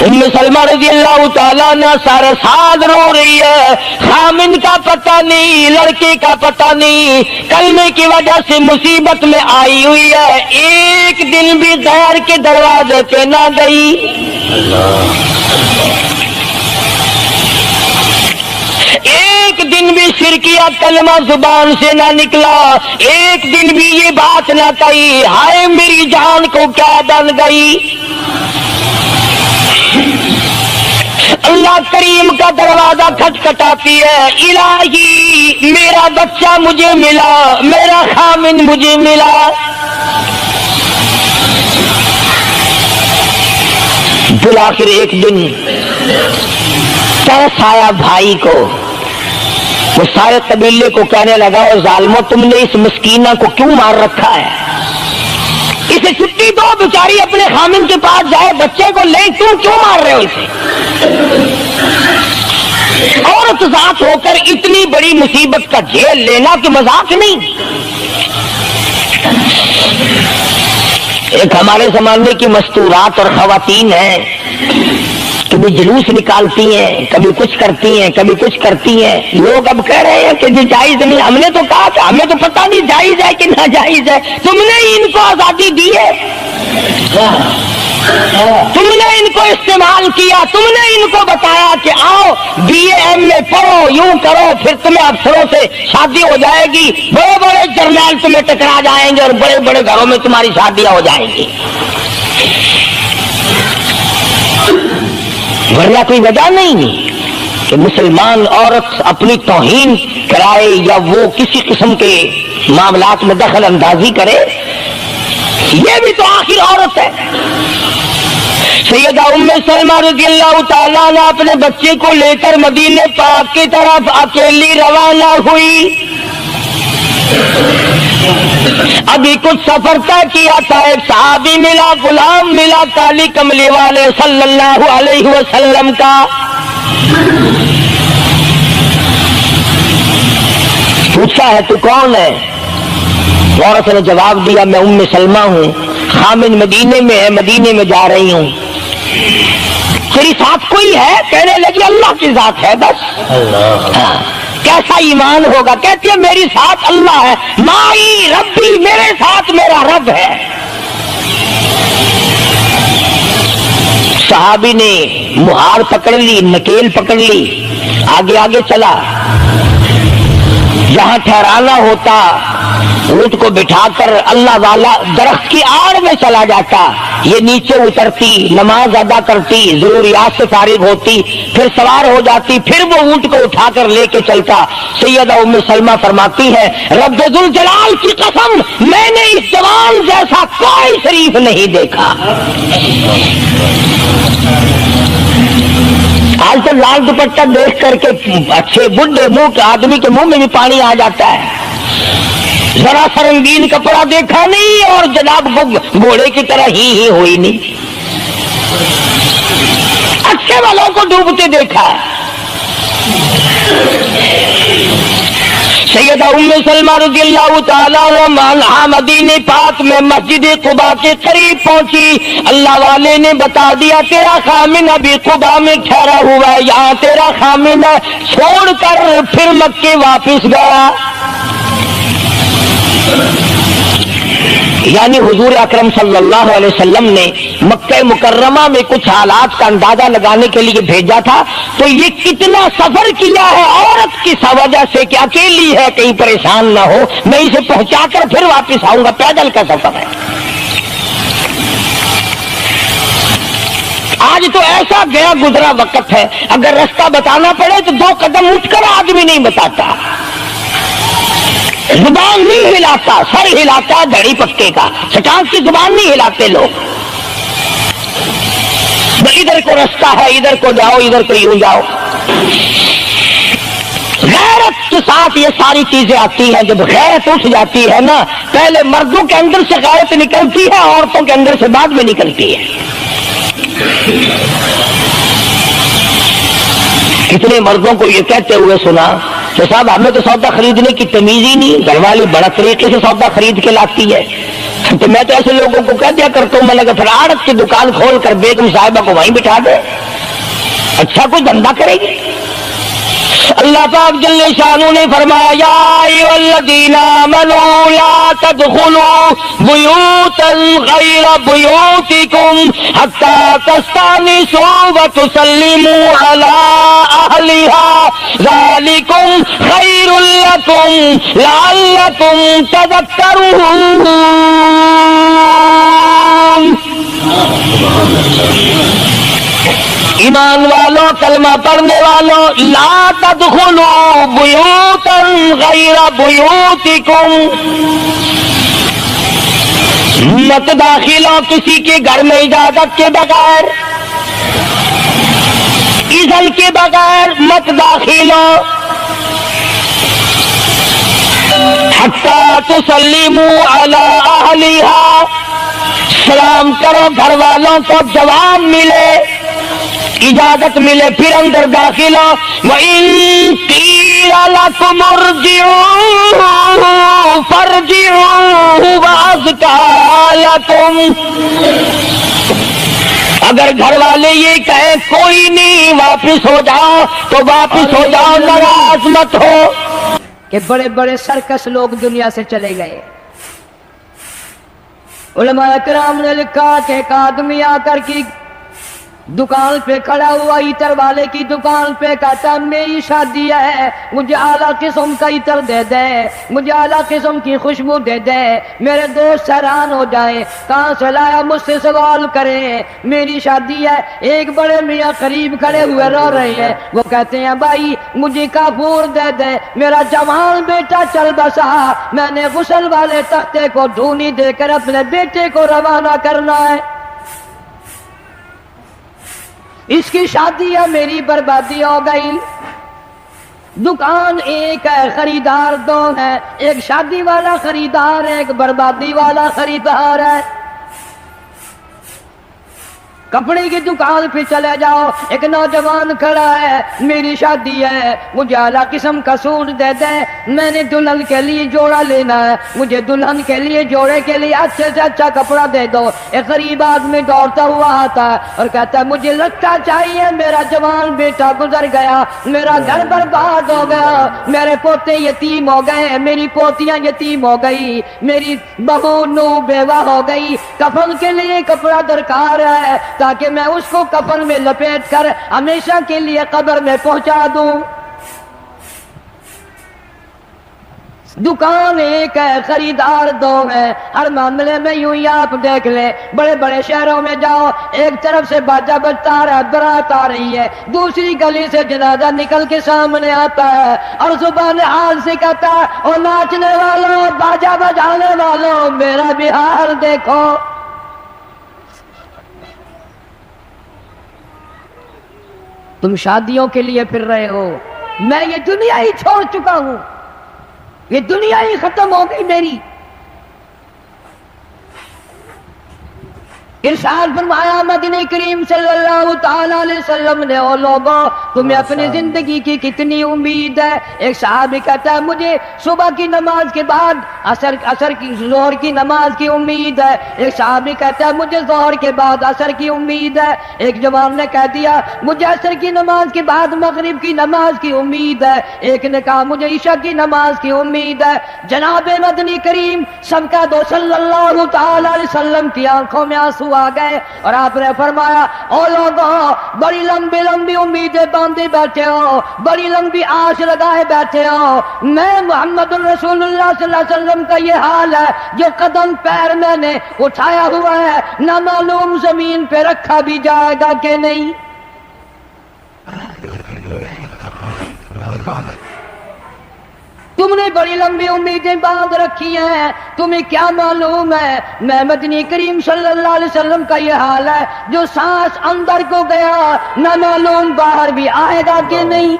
ام سلمہ رضی اللہ تعالیٰ عنہ سارے ساتھ رو رہی ہے، خامند کا پتہ نہیں، لڑکے کا پتہ نہیں، کلمے کی وجہ سے مصیبت میں آئی ہوئی ہے، ایک دن بھی غیر کے دروازے پہ نہ گئی، ایک دن بھی شرکیہ کلمہ زبان سے نہ نکلا، ایک دن بھی یہ بات نہ کہی ہائے میری جان کو کیا بن گئی۔ اللہ کریم کا دروازہ کھٹکھٹاتی ہے، الہی میرا بچہ مجھے ملا، میرا خامن مجھے ملا۔ بالآخر ایک دن ترس آیا بھائی کو، وہ سارے قبیلے کو کہنے لگا اور ظالموں تم نے اس مسکینہ کو کیوں مار رکھا ہے، اسے چھٹی دو، بیچاری اپنے خامن کے پاس جائے، بچے کو لے، تم کیوں مار رہے ہو اسے؟ عورت ذات ہو کر اتنی بڑی مصیبت کا جھیل لینا کہ مذاق نہیں۔ ایک ہمارے زمانے کی مستورات اور خواتین ہیں، کبھی جلوس نکالتی ہیں، کبھی کچھ کرتی ہیں، کبھی کچھ کرتی ہیں، لوگ اب کہہ رہے ہیں کہ جی جائز نہیں، ہم نے تو کہا کہ ہمیں تو پتہ نہیں جائز ہے کہ ناجائز ہے، تم نے ان کو آزادی دی ہے، تم نے ان کو استعمال کیا، تم نے ان کو بتایا کہ آؤ بی اے ایم اے پڑھو، یوں کرو، پھر تمہیں افسروں سے شادی ہو جائے گی، بڑے بڑے جرنیل تمہیں ٹکرا جائیں گے اور بڑے بڑے گھروں میں تمہاری شادیاں ہو جائیں گی، ورنہ کوئی وجہ نہیں کہ مسلمان عورت اپنی توہین کرائے یا وہ کسی قسم کے معاملات میں دخل اندازی کرے، یہ بھی تو آخر عورت ہے۔ سیدہ ام سلمہ رضی اللہ تعالیٰ عنہ اپنے بچے کو لے کر مدینے پاک کی طرف اکیلی روانہ ہوئی، ابھی کچھ سفر طے کیا تھا، ایک صحابی ملا، غلام ملا کالی کملی والے صلی اللہ علیہ وسلم کا، پوچھا ہے تو کون ہے؟ عورت نے جواب دیا میں ام سلمہ ہوں، خامن مدینے میں ہے، مدینے میں جا رہی ہوں، تیری ساتھ کوئی ہے؟ کہنے لگی اللہ کی ذات ہے بس۔ کیسا ایمان ہوگا؟ کہتی ہے میری ساتھ اللہ ہے، مائی ربی، میرے ساتھ میرا رب ہے۔ صحابی نے مہار پکڑ لی، نکیل پکڑ لی، آگے آگے چلا، جہاں ٹھہرانا ہوتا اونٹ کو بٹھا کر اللہ والا درخت کی آڑ میں چلا جاتا، یہ نیچے اترتی، نماز ادا کرتی، ضروریات سے فارغ ہوتی، پھر سوار ہو جاتی، پھر وہ اونٹ کو اٹھا کر لے کے چلتا۔ سیدہ ام سلمہ فرماتی ہے رب ذوالجلال کی قسم میں نے اس جوان جیسا کوئی شریف نہیں دیکھا۔ آج تو لال دوپٹہ دیکھ کر کے اچھے بڈھے منہ کے آدمی کے منہ میں بھی پانی آ جاتا ہے، ذرا سا رنگین کپڑا دیکھا نہیں اور جناب گھوڑے کی طرح ہی ہوئی نہیں، اچھے والوں کو ڈوبتے دیکھا۔ سیدہ ام سلمہ رضی اللہ تعالیٰ عنہا مدینے پاک میں مسجد قباء کے قریب پہنچی، اللہ والے نے بتا دیا تیرا خامن ابھی قباء میں ٹھہرا ہوا ہے، یہاں تیرا خامن ہے، چھوڑ کر پھر مکے واپس گیا۔ یعنی حضور اکرم صلی اللہ علیہ وسلم نے مکہ مکرمہ میں کچھ حالات کا اندازہ لگانے کے لیے بھیجا تھا، تو یہ کتنا سفر کیا ہے عورت کی وجہ سے کہ اکیلی ہے، کہیں پریشان نہ ہو، میں اسے پہنچا کر پھر واپس آؤں گا، پیدل کا سفر ہے۔ آج تو ایسا گیا گزرا وقت ہے، اگر رستہ بتانا پڑے تو 2 قدم اٹھ کر آدمی نہیں بتاتا، زبان نہیں ہلاتا، سر ہلاتا دھڑی پکے کا، چٹان کی زبان نہیں ہلاتے لوگ، ادھر کو رستہ ہے، ادھر کو جاؤ، ادھر کو یوں جاؤ۔ غیرت کے ساتھ یہ ساری چیزیں آتی ہیں، جب غیرت اٹھ جاتی ہے نا، پہلے مردوں کے اندر سے غیرت نکلتی ہے، عورتوں کے اندر سے بعد میں نکلتی ہے۔ کتنے مردوں کو یہ کہتے ہوئے سنا کہ صاحب ہمیں تو سودا خریدنے کی تمیز ہی نہیں، گھر والی بڑا طریقے سے سودا خرید کے لاتی ہے، تو میں تو ایسے لوگوں کو کہہ دیا کرتا ہوں، میں نے کہا پھر آڑت کی دکان کھول کر بیگم صاحبہ کو وہیں بٹھا دے، اچھا کوئی دھندا کرے گی۔ اللہ پاک جل شانہ نے فرمایا یا ایھا الذین آمنوا لا تدخلوا بیوتا غیر بیوتکم حتی تستأنسوا وتسلموا علی اہلہا ذالکم خیر لکم لعلکم تذکرون۔ ایمان والوں، کلمہ پڑھنے والوں، لا تدخلوا بیوتا غیر بیوتکم، مت داخل ہو کسی کے گھر میں اجازت کے بغیر، اذن کے بغیر مت داخل ہو، حتی تسلموا علی اہلہا، سلام کرو گھر والوں کو، جواب ملے، اجازت ملے پھر اندر داخل ہو۔ وَإِن قِيلَ لَكُمُ ارْجِعُوا فَارْجِعُوا هُوَ أَزْكَىٰ لَكُمْ، اگر گھر والے یہ کہیں کوئی نہیں واپس ہو جاؤ تو واپس ہو جاؤ، ناراض مت ہو۔ کہ بڑے بڑے سرکس لوگ دنیا سے چلے گئے۔ علماء کرام نے لکھا کہ ایک آدمی آ کر کی دکان پہ کھڑا ہوا، عطر والے کی دکان پہ، کہتا میری شادی ہے، مجھے اعلیٰ قسم کا عطر دے دے، مجھے اعلیٰ قسم کی خوشبو دے دے، میرے دوست حیران ہو جائیں، کہاں سے لایا، مجھ سے سوال کریں، میری شادی ہے۔ ایک بڑے میاں قریب کھڑے ہوئے رو رہے ہیں، وہ کہتے ہیں بھائی مجھے کافور دے دے، میرا جوان بیٹا چل بسا، میں نے غسل والے تختے کو دھونی دے کر اپنے بیٹے کو روانہ کرنا ہے، اس کی شادی ہے، میری بربادی ہو گئی۔ دکان ایک ہے، خریدار دو ہے، ایک شادی والا خریدار ہے، ایک بربادی والا خریدار ہے۔ کپڑے کی دکان پہ چلے جاؤ، ایک نوجوان کھڑا ہے، میری شادی ہے، مجھے اعلیٰ قسم کا سوٹ دے دے، میں نے دلہن کے لیے جوڑا لینا ہے، مجھے دلہن کے لیے جوڑے کے لیے اچھے سے اچھا کپڑا دے دو۔ ایک غریب آدمی دوڑتا ہوا آتا ہے اور کہتا ہے مجھے لگتا چاہیے، میرا جوان بیٹا گزر گیا، میرا گھر برباد ہو گیا، میرے پوتے یتیم ہو گئے، میری پوتیاں یتیم ہو گئی، میری بہو نو بیوہ ہو گئی، کفن کے لیے کپڑا درکار ہے تاکہ میں اس کو کفن میں لپیٹ کر ہمیشہ کے لیے قبر میں پہنچا دوں۔ دکان ایک ہے، خریدار دو ہے، ہر معاملے میں یوں ہی آپ دیکھ لیں، بڑے بڑے شہروں میں جاؤ، ایک طرف سے باجا بجتا آ رہا ہے، بارات آ رہی ہے، دوسری گلی سے جنازہ نکل کے سامنے آتا ہے اور زبان حال سے کہتا ہے او ناچنے والوں، باجا بجانے والوں، میرا بھی حال دیکھو۔ تم شادیوں کے لیے پھر رہے ہو، میں یہ دنیا ہی چھوڑ چکا ہوں، یہ دنیا ہی ختم ہو گئی میری۔ ارشاد فرمایا مدنی کریم صلی اللہ تعالی علیہ وسلم نے، او لوگوں تمہیں اپنی زندگی کی کتنی امید ہے؟ ایک صحابی کہتا ہے مجھے صبح کی نماز کے بعد عصر کی ظہر کی نماز کی امید ہے، ایک صحابی کہتا ہے مجھے ظہر کے بعد عصر کی امید ہے، ایک جوان نے کہہ دیا مجھے عصر کی نماز کے بعد مغرب کی نماز کی امید ہے، ایک نے کہا مجھے عشاء کی نماز کی امید ہے۔ جناب مدنی کریم صدقہ دو صلی اللہ تعالی علیہ وسلم کی آنکھوں میں آنسو آ گئے اور آپ نے فرمایا او لوگوں بڑی لمبی لمبی امیدیں باندھے بیٹھے ہو، بڑی لمبی آش لگائے بیٹھے ہو، میں محمد رسول اللہ صلی اللہ علیہ وسلم کا یہ حال ہے، جو قدم پیر میں نے اٹھایا ہوا ہے نہ معلوم زمین پہ رکھا بھی جائے گا کہ نہیں۔ تم نے بڑی لمبی امیدیں باندھ رکھی ہیں، تمہیں کیا معلوم ہے میں مدنی کریم صلی اللہ علیہ وسلم کا یہ حال ہے، جو سانس اندر کو گیا نہ معلوم باہر بھی آئے گا کہ نہیں۔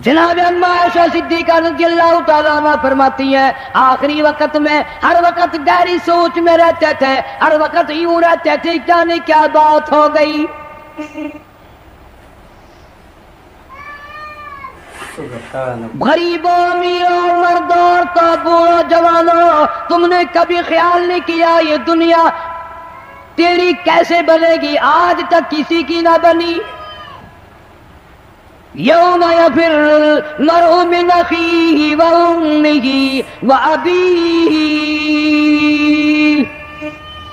جناب اما عائشہ صدیقہ رضی اللہ تعالیٰ عنہ فرماتی ہیں آخری وقت میں ہر وقت گہری سوچ میں رہتے تھے، ہر وقت یوں رہتے تھے جانے کیا بات ہو گئی۔ غریبوں امیروں مردوں عورتوں بوڑھوں جوانوں، تم نے کبھی خیال نہیں کیا یہ دنیا تیری کیسے بنے گی؟ آج تک کسی کی نہ بنی۔ یوم یفر المرء من اخیہ وامہ وابیہ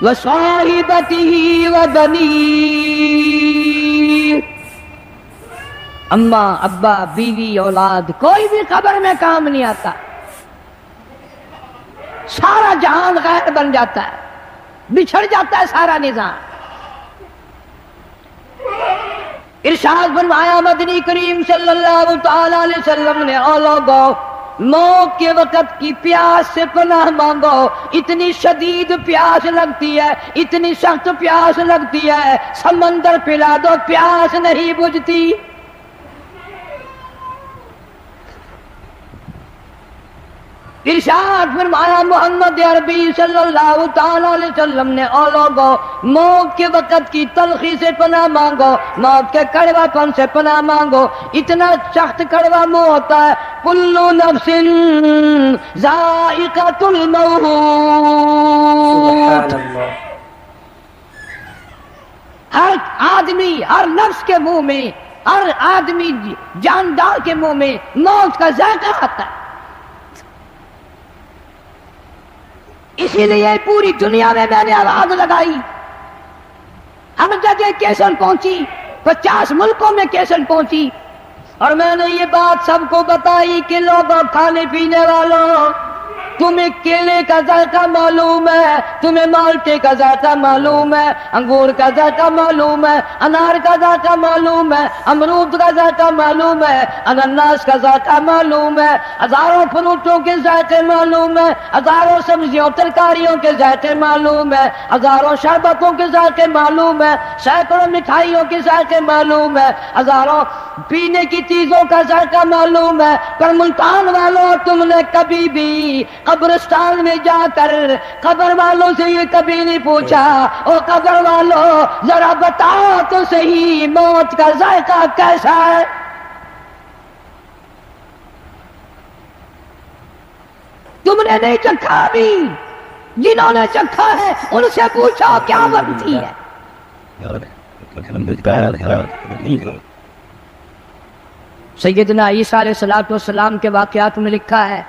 وصاحبتہ وبنیہ، اماں ابا بیوی اولاد کوئی بھی قبر میں کام نہیں آتا، سارا جہان غیر بن جاتا ہے، بچھڑ جاتا ہے سارا نظام۔ ارشاد فرمایا مدنی کریم صلی اللہ تعالی علیہ وسلم نے، او لوگو موت کے وقت کی پیاس سے پناہ مانگو، اتنی شدید پیاس لگتی ہے، اتنی سخت پیاس لگتی ہے، سمندر پلا دو پیاس نہیں بجھتی۔ ارشاد فرمایا محمد عربی صلی اللہ تعالی علیہ وسلم نے، او لوگو موت کے وقت کی تلخی سے پناہ مانگو، موت کے کڑوا پن سے پناہ مانگو، اتنا سخت کڑوا منہ ہوتا ہے۔ کل نفس ذائقۃ الموت، ہر آدمی، ہر نفس کے منہ میں، ہر آدمی جاندار کے منہ میں موت کا ذائقہ آتا ہے۔ اسی لیے پوری دنیا میں میں نے آواز لگائی، ہر جگہ کیسٹ پہنچی، 50 ملکوں میں کیسٹ پہنچی، اور میں نے یہ بات سب کو بتائی کہ لوگوں، کھانے پینے والوں، تمہیں کیلے کا ذائقہ معلوم ہے، تمہیں مالٹے کا ذائقہ معلوم ہے، انگور کا ذائقہ معلوم ہے، انار کا ذائقہ معلوم ہے، امرود کا ذائقہ معلوم ہے، انناس کا ذائقہ معلوم ہے، ہزاروں فروٹوں کے ذائقے معلوم ہے، ہزاروں سبزیوں ترکاریوں کے ذائقے معلوم ہے، ہزاروں شربتوں کے ذائقے معلوم ہے، سینکڑوں مٹھائیوں کے ذائقے معلوم ہے، ہزاروں پینے کی چیزوں کا ذائقہ معلوم ہے، پر ملتان والوں تم نے کبھی بھی قبرستان میں جا کر قبر والوں سے یہ کبھی نہیں پوچھا، او قبر والوں ذرا بتاؤ تو صحیح موت کا ذائقہ کیسا ہے؟ تم نے نہیں چکھا بھی، جنہوں نے چکھا ہے ان سے پوچھو کیا بنتی ہے۔ سیدنا عیسیٰ علیہ السلام کے واقعات میں لکھا ہے،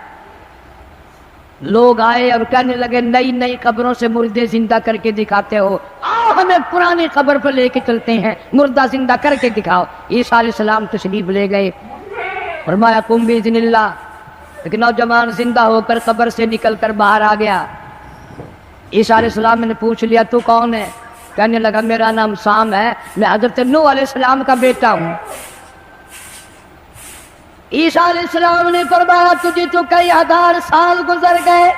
لوگ آئے اور کہنے لگے نئی نئی قبروں سے مردے زندہ کر کے دکھاتے ہو، آؤ ہمیں پرانی قبر پر لے کے چلتے ہیں، مردہ زندہ کر کے دکھاؤ۔ عیسیٰ علیہ السلام تشریف لے گئے، فرمایا قم باذن اللہ، لیکن نوجوان زندہ ہو کر قبر سے نکل کر باہر آ گیا۔ عیسیٰ علیہ السلام نے پوچھ لیا تو کون ہے؟ کہنے لگا میرا نام سام ہے، میں حضرت نوح علیہ السلام کا بیٹا ہوں۔ عیسیٰ علیہ السلام نے فرمایا تجھے تو کئی ہزار سال گزر گئے،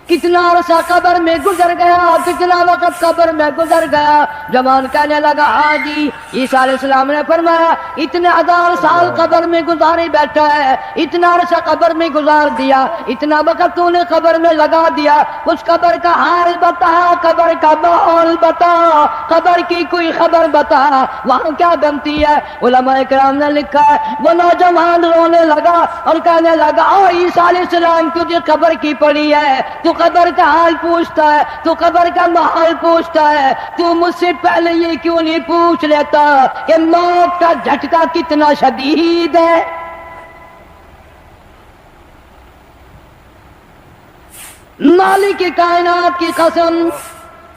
کتنا عرصہ قبر میں گزر گیا، کتنا وقت قبر میں گزر گیا۔ جوان کہنے لگا ہاں جی۔ عیسیٰ علیہ السلام نے فرمایا اتنے ہزار سال قبر میں گزارے بیٹھا ہے، اتنا عرصہ قبر میں گزار دیا، اتنا وقت تو نے قبر میں لگا دیا، اس قبر کا حال بتا، قبر کا ماحول بتا، قبر کی کوئی خبر بتا، وہاں کیا بنتی ہے؟ علماء کرام نے لکھا ہے وہ نوجوان رونے لگا اور کہنے لگا او عیسیٰ علیہ السلام تجھے قبر کی پڑی ہے، تو قبر کا حال پوچھتا ہے، تو قبر کا ماحول پوچھتا ہے، تو مجھ سے پہلے یہ کیوں نہیں پوچھ لیتا کہ موت کا جھٹکا کتنا شدید ہے؟ مالک کائنات کی قسم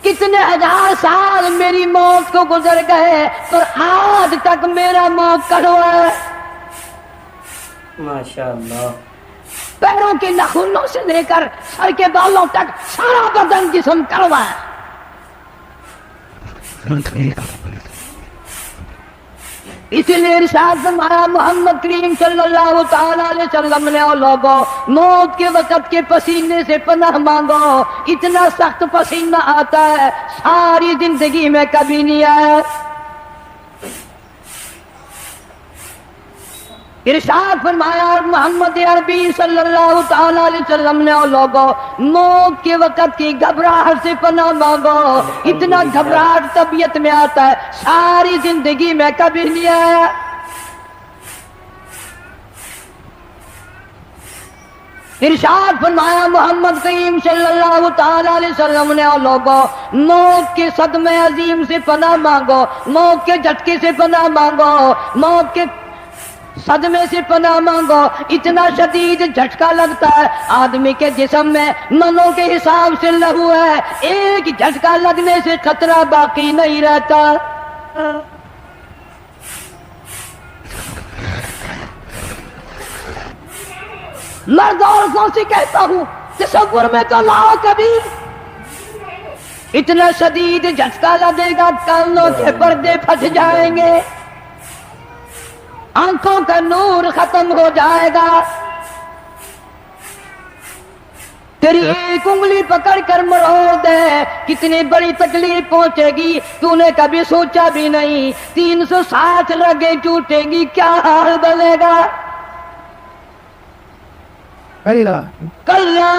کتنے ہزار سال میری موت کو گزر گئے پر آج تک میرا موت کڑوا ہے۔ ماشاءاللہ، پیروں کے ناخنوں سے لے کر سر کے بالوں تک سارا بدن جسم کڑوا ہے۔ اسی لیے ارشاد فرمایا محمد کریم صلی اللہ تعالی علیہ وسلم نے او لوگوں موت کے وقت کے پسینے سے پناہ مانگو، اتنا سخت پسینہ آتا ہے ساری زندگی میں کبھی نہیں آیا۔ ارشاد فرمایا محمد عربی صلی اللہ تعالی علیہ وسلم نے او لوگوں موت کے وقت کی گھبراہٹ سے پناہ مانگو، اتنا گھبراہٹ طبیعت میں آتا ہے ساری زندگی میں کبھی نہیں آیا۔ ارشاد فرمایا محمد کریم صلی اللہ تعالی علیہ وسلم نے، اور لوگوں موت کے صدمے عظیم سے پناہ مانگو، موت کے جھٹکے سے پناہ مانگو، موت کے صدمے سے پناہ مانگو۔ اتنا شدید جھٹکا لگتا ہے، آدمی کے جسم میں منوں کے حساب سے لہو ہے، ایک جھٹکا لگنے سے خطرہ باقی نہیں رہتا۔ مرد عورتوں سے کہتا ہوں تصور میں تو لاؤ کبھی، اتنا شدید جھٹکا لگے گا، کانوں کے پردے پھٹ جائیں گے، آنکھوں کا نور ختم ہو جائے گا، تیری ایک انگلی پکڑ کر مروڑ دے، کتنی بڑی تکلیف پہنچے گی تو نے کبھی سوچا بھی نہیں۔ 360 رگیں ٹوٹے گی، کیا حال بنے گا؟ کلا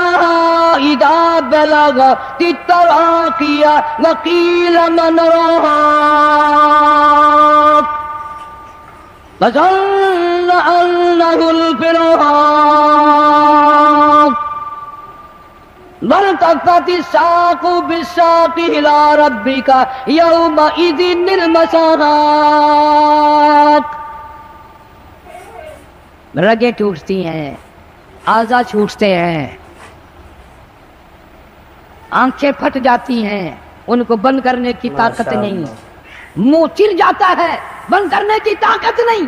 اذا بلغت التراقی وقیل من راق وظن انه الفراق والتفت الساق بالساق الى ربك يومئذ المساق۔ رگیں ٹوٹتی ہیں، اعضاء چھوٹتے ہیں، آنکھیں پھٹ جاتی ہیں، ان کو بند کرنے کی طاقت نہیں، منہ چر جاتا ہے، بند کرنے کی طاقت نہیں۔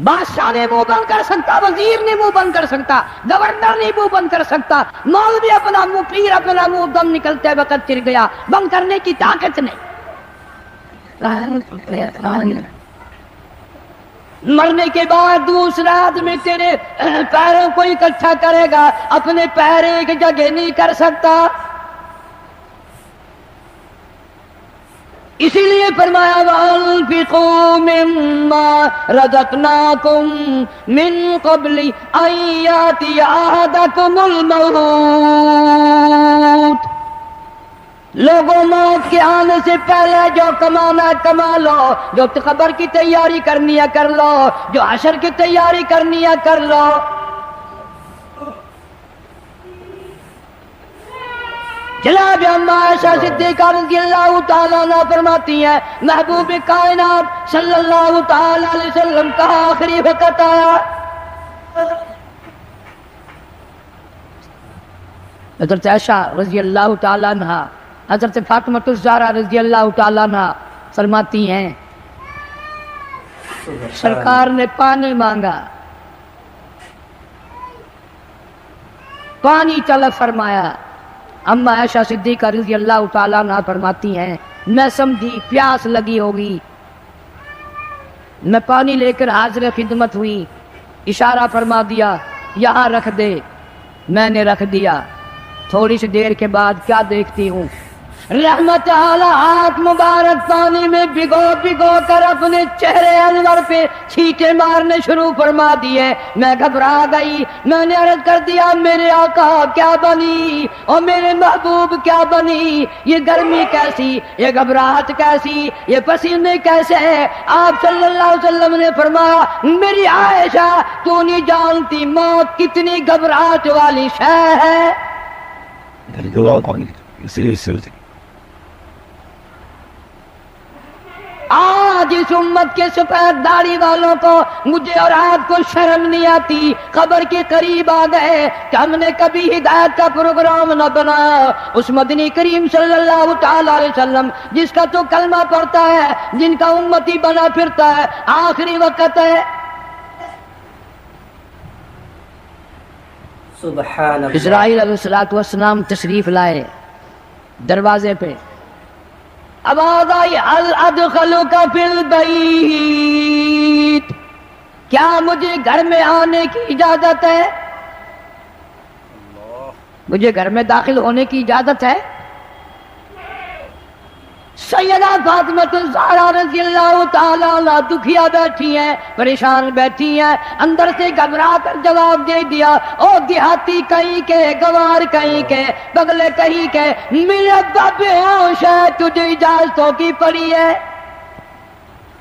بادشاہ نے منہ بند کر سکتا، وزیر نے منہ بند کر سکتا، گورنر نے منہ بند کر سکتا، مولوی اپنا منہ، پیر اپنا منہ دم نکلتے وقت چر گیا، بند کرنے کی طاقت نہیں۔ مرنے کے بعد دوسرا آدمی تیرے پیروں کو اکٹھا کرے گا، اپنے پیر ایک جگہ نہیں کر سکتا۔ اسی لیے فرمایا وَأَنفِقُوا مِمَّا رَزَقْنَاكُم مِّن قَبْلِ أَن يَأْتِيَ أَحَدَكُمُ الْمَوْتُ۔ لوگوں موت کے آنے سے پہلے جو کمانا ہے کما لو، جو قبر کی تیاری کرنی ہے کر لو، جو حشر کی تیاری کرنی ہے کر لو۔ جناب اما عائشہ صدیقہ رضی اللہ تعالیٰ عنہ فرماتی ہیں محبوب کائنات صلی اللہ تعالیٰ علیہ وسلم کا آخری وقت آیا، حضرت عائشہ رضی اللہ تعالیٰ عنہ، حضرت فاطمہ الزہرا رضی اللہ تعالیٰ عنہ فرماتی ہیں سرکار نے پانی مانگا، پانی طلب فرمایا۔ اما عائشہ صدیقہ رضی اللہ تعالیٰ عنہ فرماتی ہیں میں سمجھی پیاس لگی ہوگی، میں پانی لے کر حاضر خدمت ہوئی، اشارہ فرما دیا یہاں رکھ دے، میں نے رکھ دیا۔ تھوڑی سی دیر کے بعد کیا دیکھتی ہوں، رحمت اعلی ہاتھ مبارک پانی میں بھگو بھگو کر اپنے چہرے انور پہ چھینٹے مارنے شروع فرما دیے۔ میں گھبرا گئی، میں نے عرض کر دیا میرے آقا کیا بنی اور میرے محبوب کیا بنی، یہ گرمی کیسی، یہ گھبراہٹ کیسی، یہ پسینے کیسے ہیں؟ آپ صلی اللہ علیہ وسلم نے فرمایا میری عائشہ تو نہیں جانتی موت کتنی گھبراہٹ والی شے ہے۔ آج اس امت کے سفید داڑھی والوں کو مجھے اور آپ کو شرم نہیں آتی، قبر کے قریب آ گئے کہ ہم نے کبھی ہدایت کا پروگرام نہ بنایا۔ اس مدنی کریم صلی اللہ تعالی علیہ وسلم جس کا تو کلمہ پڑھتا ہے، جن کا امتی بنا پھرتا ہے، آخری وقت ہے۔ اسرائیل علیہ السلام تشریف لائے دروازے پہ، آواز آئی هل ادخلک فی البیت، کیا مجھے گھر میں آنے کی اجازت ہے؟ مجھے گھر میں داخل ہونے کی اجازت ہے؟ سیدہ فاطمہ الزہرا رضی اللہ تعالیٰ عنہ دکھیا بیٹھی ہیں، پریشان بیٹھی ہیں، اندر سے گھبرا کر جواب دے دیا او دیہاتی کہیں کے، گوار کہیں کے، بگلے کہیں کے، میرے ابا بے ہوش ہے، تجھے اجازتوں کی پڑی ہے۔